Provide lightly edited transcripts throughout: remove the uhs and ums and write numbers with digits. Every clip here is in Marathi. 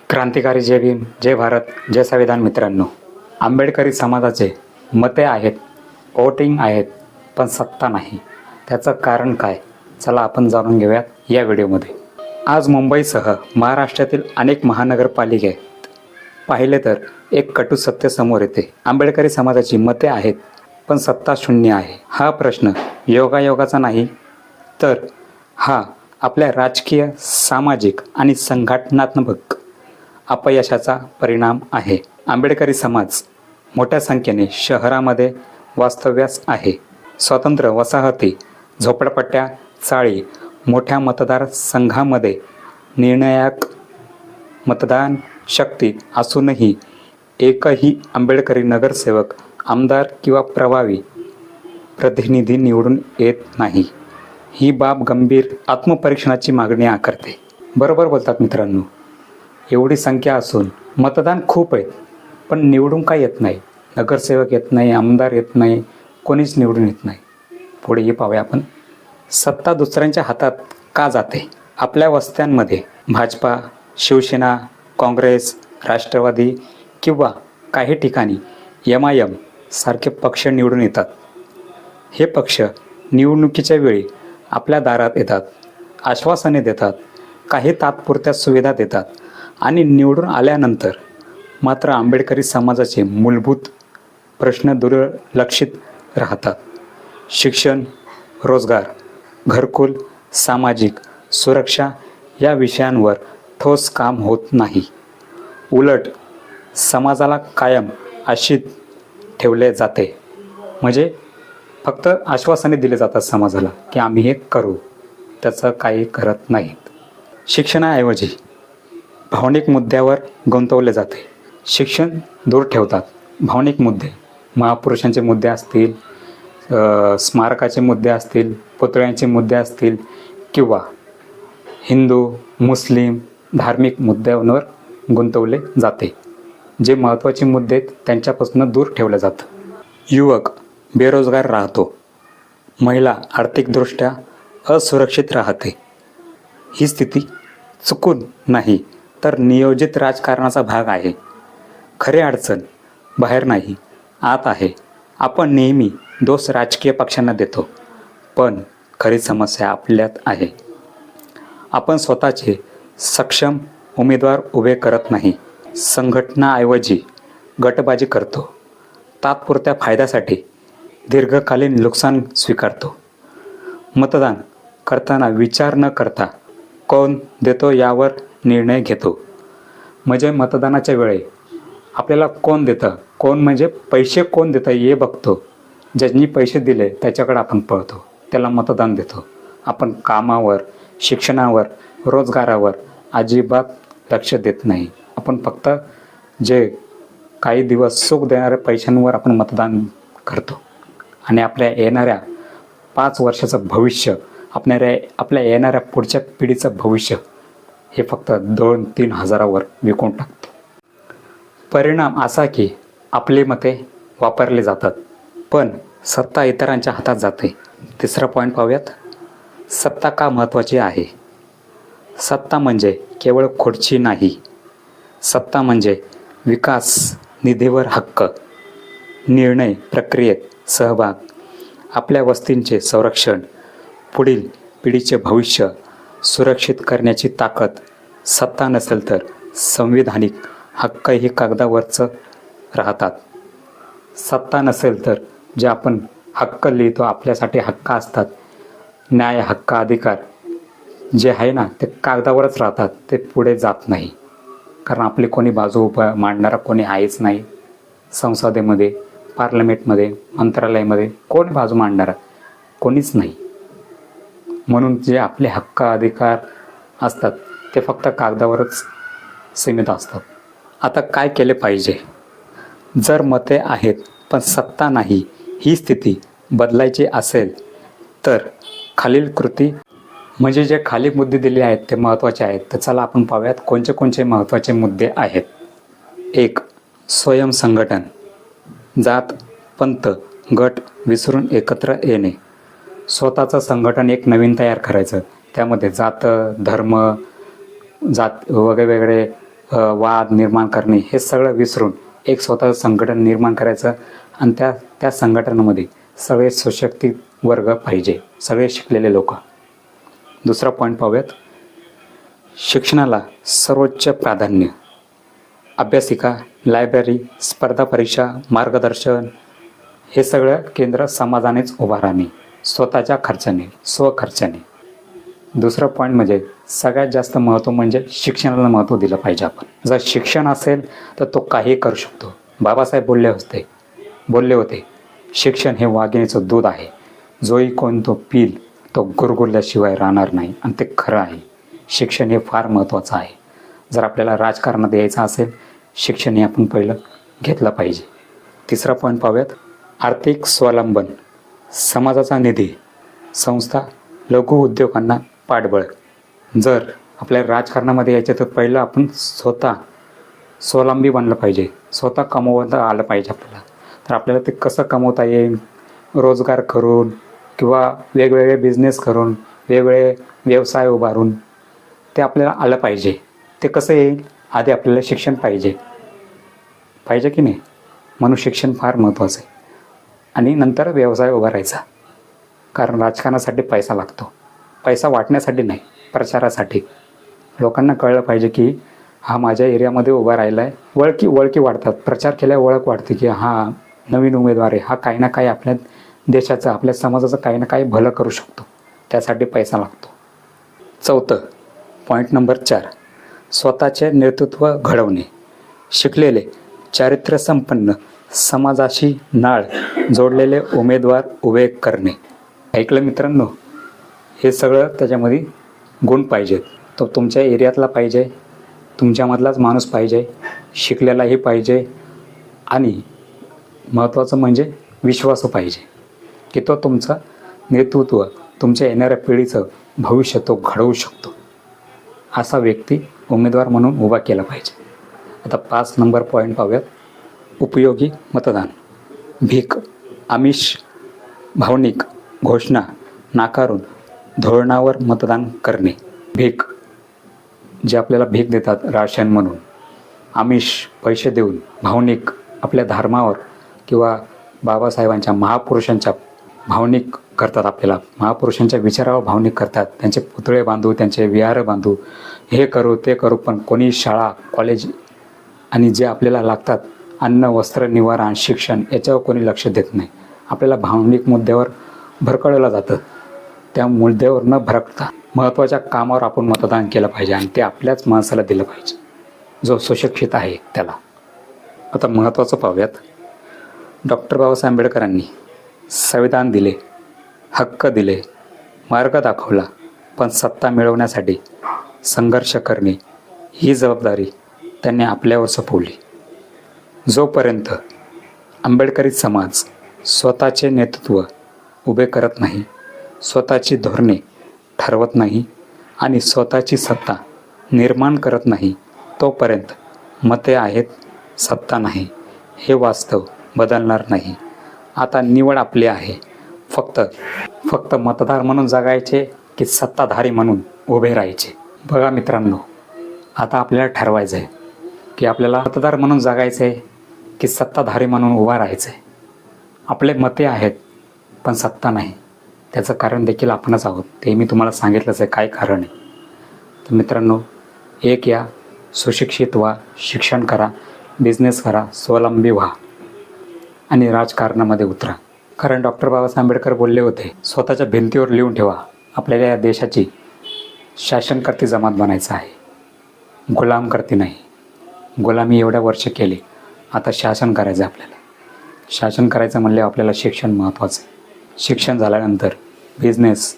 क्रांतिकारी जय भीम, जय भारत, जय संविधान. मित्रांनो, आंबेडकरी समाजाचे मते आहेत, वोटिंग आहेत, पण सत्ता नाही. त्याचं कारण काय? चला आपण जाणून घेऊयात या व्हिडिओमध्ये. आज मुंबईसह महाराष्ट्रातील अनेक महानगरपालिकेत पाहिले तर एक कटू सत्य समोर येते. आंबेडकरी समाजाची मते आहेत, पण सत्ता शून्य आहे. हा प्रश्न योगायोगाचा नाही, तर हा आपल्या राजकीय, सामाजिक आणि संघटनात्मक अपयशाचा परिणाम आहे. आंबेडकरी समाज मोठ्या संख्येने शहरामध्ये वास्तव्यास आहे. स्वतंत्र वसाहती, झोपडपट्ट्या, चाळी, मोठ्या मतदारसंघामध्ये निर्णायक मतदान शक्ती असूनही एकही आंबेडकरी नगरसेवक, आमदार किंवा प्रभावी प्रतिनिधी निवडून येत नाही. ही बाब गंभीर आत्मपरीक्षणाची मागणी करते. बरोबर बोलतात मित्रांनो. एवढी संख्या असून मतदान खूप आहे, पण निवडून काय येत नाही. नगरसेवक येत नाही, आमदार येत नाही, कोणीच निवडून येत नाही. पुढेही पाहूया आपण. सत्ता दुसऱ्यांच्या हातात का जाते? आपल्या वस्त्यांमध्ये भाजपा, शिवसेना, काँग्रेस, राष्ट्रवादी किंवा काही ठिकाणी MIM सारखे पक्ष निवडून येतात. हे पक्ष निवडणुकीच्या वेळी आपल्या दारात येतात, आश्वासने देतात, काही तात्पुरत्या सुविधा देतात आणि निवडून आल्यानंतर मात्र आंबेडकरी समाजाचे मूलभूत प्रश्न दुर्लक्षित राहतात. शिक्षण, रोजगार, घरकुल, सामाजिक सुरक्षा या विषयांवर ठोस काम होत नाही. उलट समाजाला कायम आशित ठेवले जाते. म्हणजे फक्त आश्वासने दिले जातात समाजाला की आम्ही हे करू, त्याचं काही करत नाहीत. शिक्षणाऐवजी भावनिक मुद्द्यावर गुंतवले जाते. शिक्षण दूर ठेवतात. भावनिक मुद्दे, महापुरुषांचे मुद्दे असतील, स्मारकाचे मुद्दे असतील, पुतळ्यांचे मुद्दे असतील किंवा हिंदू, मुस्लिम धार्मिक मुद्द्यांवर गुंतवले जाते. जे महत्त्वाचे मुद्दे आहेत त्यांच्यापासून दूर ठेवलं जातं. युवक बेरोजगार राहतो. महिला आर्थिकदृष्ट्या असुरक्षित राहते. ही स्थिती चुकून नाही, तर नियोजित राजकारणाचा भाग आहे. खरी अडचण बाहेर नाही, आत आहे. आपण नेहमी दोष राजकीय पक्षांना देतो, पण खरी समस्या आपल्यात आहे. आपण स्वतःचे सक्षम उमेदवार उभे करत नाही. संघटनाऐवजी गटबाजी करतो. तात्पुरत्या फायद्यासाठी दीर्घकालीन नुकसान स्वीकारतो. मतदान करताना विचार न करता कोण देतो यावर निर्णय घेतो. म्हणजे मतदानाच्या वेळी आपल्याला कोण देतं, कोण म्हणजे पैसे कोण देतं हे बघतो. ज्यांनी पैसे दिले त्याच्याकडे आपण पळतो, त्याला मतदान देतो. आपण कामावर, शिक्षणावर, रोजगारावर अजिबात लक्ष देत नाही. आपण फक्त जे काही दिवस सुख देणाऱ्या पैशांवर आपण मतदान करतो आणि आपल्या येणाऱ्या 5 वर्षाचं भविष्य, आपल्या येणाऱ्या पुढच्या पिढीचं भविष्य हे फक्त 2-3 हजारावर विकून टाकतो. परिणाम असा की आपली मते वापरली जातात, पण सत्ता इतरांच्या हातात जाते. तिसरा पॉईंट पाहूयात. सत्ता का महत्त्वाची आहे? सत्ता म्हणजे केवळ खुर्ची नाही. सत्ता म्हणजे विकास, निधीवर हक्क, निर्णय प्रक्रियेत सहभाग, आपल्या वस्तींचे संरक्षण, पुढील पिढीचे भविष्य सुरक्षित करण्याची ताकद. सत्ता नसेल तर संविधानिक हक्कही कागदावरच राहतात. सत्ता नसेल तर जे आपण हक्क लिहितो, आपल्यासाठी हक्क असतात, न्याय, हक्क, अधिकार जे आहे ना, ते कागदावरच राहतात, ते पुढे जात नाही. कारण आपली कोणी बाजू मांडणारा कोणी आहेच नाही. संसदेमध्ये, पार्लमेंटमध्ये, मंत्रालयामध्ये कोणी बाजू मांडणारा कोणीच नाही. म्हणून जे आपले हक्क, अधिकार असतात ते फक्त कागदावरच सीमित असतात. आता काय केले पाहिजे? जर मते आहेत पण सत्ता नाही, ही स्थिती बदलायची असेल तर खालील कृती, म्हणजे जे खाली मुद्दे दिले आहेत ते महत्त्वाचे आहेत. तर चला आपण पाहूयात कोणते कोणते महत्त्वाचे मुद्दे आहेत. 1. स्वयंसंघटन. जात, पंथ, गट विसरून एकत्र येणे. स्वतःचं संघटन एक नवीन तयार करायचं. त्यामध्ये जात, धर्म, वेगवेगळे वाद निर्माण करणे हे सगळं विसरून एक स्वतःचं संघटन निर्माण करायचं आणि त्या संघटनेमध्ये सगळे सुशिक्षित वर्ग पाहिजे, सगळे शिकलेले लोक. दुसरा पॉईंट पाहूयात. शिक्षणाला सर्वोच्च प्राधान्य. अभ्यासिका, लायब्ररी, स्पर्धा परीक्षा, मार्गदर्शन हे सगळं केंद्र समाजानेच उभा राहणे, स्वतःच्या खर्चाने, स्वखर्चाने. दुसरं पॉईंट म्हणजे सगळ्यात जास्त महत्त्व म्हणजे शिक्षणाला महत्त्व दिलं पाहिजे आपण. जर शिक्षण असेल तर तो काही करू शकतो. बाबासाहेब बोलले होते शिक्षण हे वाघिणीचं दूध आहे, जोही कोण तो पिल तो गुरगुरल्याशिवाय राहणार नाही. आणि ते खरं आहे. शिक्षण हे फार महत्त्वाचं आहे. जर आपल्याला राजकारणात यायचं असेल शिक्षण हे आपण पहिलं घेतलं पाहिजे. तिसरा पॉईंट पाहूयात. आर्थिक स्वावलंबन. समाजाचा निधी, संस्था, लघु उद्योगांना पाठबळ. जर आपल्याला राजकारणामध्ये यायचं तर पहिलं आपण स्वतः स्वावलंबी बनलं पाहिजे, स्वतः कमवता आलं पाहिजे आपल्याला. तर आपल्याला ते कसं कमवता येईल, रोजगार करून किंवा वेगवेगळे बिझनेस करून, वेगवेगळे व्यवसाय उभारून ते आपल्याला आलं पाहिजे. ते कसं येईल, आधी आपल्याला शिक्षण पाहिजे की नाही. म्हणून शिक्षण फार महत्त्वाचं आहे. आणि नंतर व्यवसाय उभारायचा. कारण राजकारणासाठी पैसा लागतो. पैसा वाटण्यासाठी नाही, प्रचारासाठी. लोकांना कळलं पाहिजे की हा माझ्या एरियामध्ये उभा राहिला आहे. वळखी वाढतात. प्रचार केल्यावर ओळख वाढते की हा नवीन उमेदवार आहे, हा काही ना काही आपल्या देशाचं, आपल्या समाजाचं काही ना काही भलं करू शकतो. त्यासाठी पैसा लागतो. चौथं पॉईंट नंबर 4. स्वतःचे नेतृत्व घडवणे. शिकलेले, चारित्र्यसंपन्न, समाजाशी नाळ जोडलेले उमेदवार उभे करणे. ऐकलं मित्रांनो, हे सगळं त्याच्यामध्ये गुण पाहिजेत. तो तुमच्या एरियातला पाहिजे, तुमच्यामधलाच माणूस पाहिजे, शिकलेलाही पाहिजे आणि महत्त्वाचं म्हणजे विश्वासू पाहिजे की तो तुमचं नेतृत्व, तुमच्या येणाऱ्या पिढीचं भविष्य तो घडवू शकतो. असा व्यक्ती उमेदवार म्हणून उभा केला पाहिजे. आता 5 नंबर पॉईंट पाहूयात. उपयोगी मतदान. भीक, आमिष, भावनिक घोषणा नाकारून धोरणावर मतदान करणे. भीक, जे आपल्याला भीक देतात राशन म्हणून, आमिष पैसे देऊन, भावनिक आपल्या धर्मावर किंवा बाबासाहेबांच्या, महापुरुषांच्या भावनिक करतात. आपल्याला महापुरुषांच्या विचारावर भावनिक करतात. त्यांचे पुतळे बांधू, त्यांचे विहार बांधू, हे करू ते करू. पण कोणी शाळा, कॉलेज आणि जे आपल्याला लागतात अन्न, वस्त्र, निवारा, शिक्षण याच्यावर कोणी लक्ष देत नाही. आपल्याला भावनिक मुद्द्यावर भरकळलं जातं. त्या मुद्द्यावर न भरकता महत्त्वाच्या कामावर आपण मतदान केलं पाहिजे आणि ते आपल्याच माणसाला दिलं पाहिजे, जो सुशिक्षित आहे त्याला. आता महत्त्वाचं पाहूयात. डॉक्टर बाबासाहेब आंबेडकरांनी संविधान दिले, हक्क दिले, मार्ग दाखवला, पण सत्ता मिळवण्यासाठी संघर्ष करणे ही जबाबदारी त्यांनी आपल्यावर सोपवली. जोपर्यंत आंबेडकरी समाज स्वतःचे नेतृत्व उभे करत नाही, स्वतःची धोरणे ठरवत नाही आणि स्वतःची सत्ता निर्माण करत नाही, तोपर्यंत मते आहेत, सत्ता नाही. हे वास्तव बदलणार नाही. आता निवड आपली आहे. फक्त मतदार म्हणून जगायचे की सत्ताधारी म्हणून उभे राहायचे. बघा मित्रांनो, आता आपल्याला ठरवायचं आहे की आपल्याला मतदार म्हणून जगायचं आहे की सत्ताधारी म्हणून उभा राहायचं आहे. आपले मते आहेत पण सत्ता नाही. त्याचं कारण देखील आपणच आहोत. ते मी तुम्हाला सांगितलंच आहे काय कारण आहे. तर मित्रांनो, एक या, सुशिक्षित व्हा, शिक्षण करा, बिझनेस करा, स्वावलंबी व्हा आणि राजकारणामध्ये उतरा. कारण डॉक्टर बाबासाहेब आंबेडकर बोलले होते, स्वतःच्या भिंतीवर लिहून ठेवा, आपल्याला या देशाची शासनकर्ती जमात बनायचं आहे, गुलामकर्ती नाही. गुलामी एवढ्या वर्ष केली, आता शासन करायचं आहे आपल्याला. शासन करायचं म्हणले आपल्याला शिक्षण महत्त्वाचं आहे. शिक्षण झाल्यानंतर बिझनेस,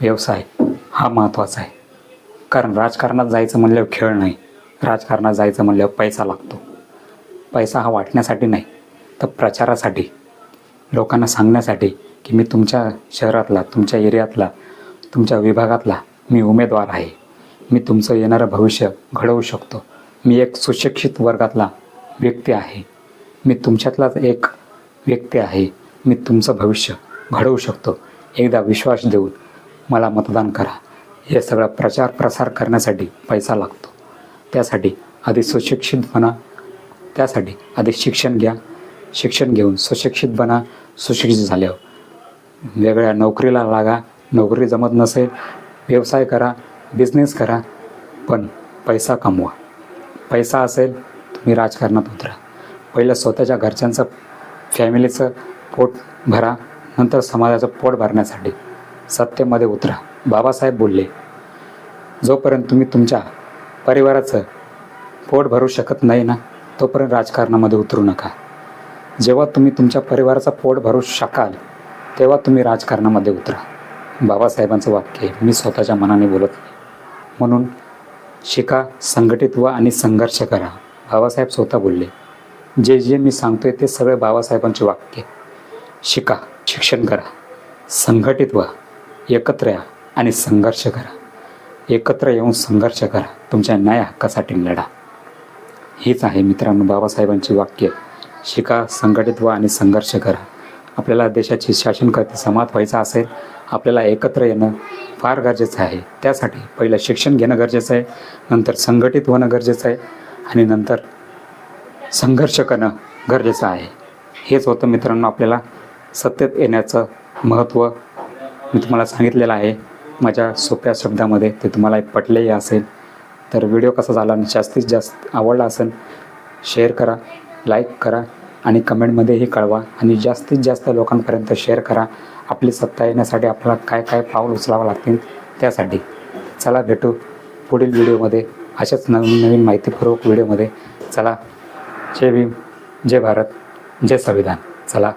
व्यवसाय हा महत्त्वाचा आहे. कारण राजकारणात जायचं म्हणल्यावर खेळ नाही. राजकारणात जायचं म्हणल्यावर पैसा लागतो. पैसा हा वाटण्यासाठी नाही, तर प्रचारासाठी, लोकांना सांगण्यासाठी की मी तुमच्या शहरातला, तुमच्या एरियातला, तुमच्या विभागातला मी उमेदवार आहे, मी तुमचं येणारं भविष्य घडवू शकतो, मी एक सुशिक्षित वर्गातला व्यक्ती आहे, मी तुमच्यातलाच एक व्यक्ती आहे, मी तुमचं भविष्य घडवू शकतो. एकदा विश्वास देऊन मला मतदान करा. हे सगळं प्रचार प्रसार करण्यासाठी पैसा लागतो. त्यासाठी आधी सुशिक्षित बना. त्यासाठी आधी शिक्षण घ्या. शिक्षण घेऊन सुशिक्षित बना. सुशिक्षित झाल्यावर वेगळ्या नोकरीला लागा. नोकरी जमत नसेल व्यवसाय करा, बिझनेस करा, पण पैसा कमवा. पैसा असेल तुम्ही राजकारणात उतरा. पहिलं स्वतःच्या घरच्यांचं फॅमिलीचं पोट भरा, नंतर समाजाचं पोट भरण्यासाठी सत्तेमध्ये उतरा. बाबासाहेब बोलले, जोपर्यंत तुम्ही तुमच्या परिवाराचं पोट भरू शकत नाही ना, तोपर्यंत राजकारणामध्ये उतरू नका. जेव्हा तुम्ही तुमच्या परिवाराचं पोट भरू शकाल तेव्हा तुम्ही राजकारणामध्ये उतरा. बाबासाहेबांचं वाक्य आहे, मी स्वतःच्या मनाने बोलत नाही. म्हणून शिका, संघटित व्हा आणि संघर्ष करा. बाबासाहेब स्वतः बोलले. जे मी सांगतोय ते सगळे बाबासाहेबांचे वाक्य. शिका, शिक्षण करा, संघटित व्हा, एकत्र या आणि संघर्ष करा. एकत्र येऊन संघर्ष करा. तुमच्या न्याय हक्कासाठी लढा. हीच आहे मित्रांनो बाबासाहेबांची वाक्य. शिका, संघटित व्हा आणि संघर्ष करा. आपल्याला देशाची शासनकर्ते समाज व्हायचा असेल, आपल्याला एकत्र येणं फार गरजेचं आहे. त्यासाठी पहिलं शिक्षण घेणं गरजेचं आहे, नंतर संघटित होणं गरजेचं आहे आणि नंतर संघर्ष करणं गरजेचं आहे. हेच होतं मित्रांनो आपल्याला सत्तेत येण्याचं महत्त्व. मी तुम्हाला सांगितलेलं आहे माझ्या सोप्या शब्दामध्ये. ते तुम्हाला पटलेही असेल. तर व्हिडिओ कसा झाला आणि जास्तीत जास्त आवडला असेल शेअर करा, लाईक करा आणि कमेंटमध्येही कळवा आणि जास्तीत जास्त लोकांपर्यंत शेअर करा. आपली सत्ता येण्यासाठी आपल्याला काय काय पाऊल उचलावं लागतील त्यासाठी. चला भेटू पुढील व्हिडिओमध्ये अशाच नवीन नवीन माहितीपूर्वक व्हिडिओमध्ये. चला, जय भीम, जय भारत, जय संविधान. चला.